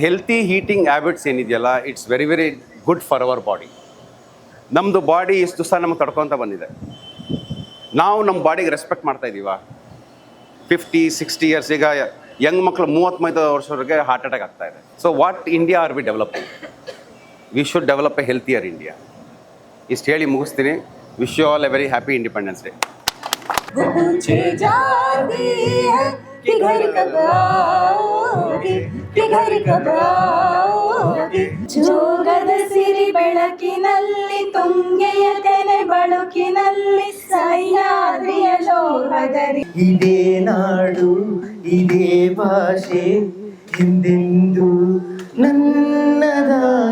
Healthy heating habits ಏನಿದೆಯಲ್ಲ, it's very very good for our body. ನಮ್ಮದು body ಇಷ್ಟು ದಿವಸ ನಮಗೆ ತಡ್ಕೊತ ಬಂದಿದೆ. ನಾವು ನಮ್ಮ ಬಾಡಿಗೆ ರೆಸ್ಪೆಕ್ಟ್ ಮಾಡ್ತಾ ಇದ್ದೀವ? 50-60 ಇಯರ್ಸ್, ಈಗ ಯಂಗ್ ಮಕ್ಕಳು 30 ವರ್ಷವರೆಗೆ ಹಾರ್ಟ್ ಅಟ್ಯಾಕ್ ಆಗ್ತಾ ಇದೆ. So what India are we developing? We should develop a healthier India. ಇಷ್ಟು ಹೇಳಿ ಮುಗಿಸ್ತೀನಿ. Wish you all a very happy Independence Day. ಜೋಗದ ಸಿರಿ ಬೆಳಕಿನಲ್ಲಿ, ತುಂಗೆಯ ತೆನೆ ಬಳುಕಿನಲ್ಲಿ, ಸಹ್ಯಾದ್ರಿಯ ಲೋಹದಲ್ಲಿ. ಇದೇ ನಾಡು, ಇದೇ ಭಾಷೆ, ಹಿಂದೆಂದು ನನ್ನದಾಗಿರಲಿ.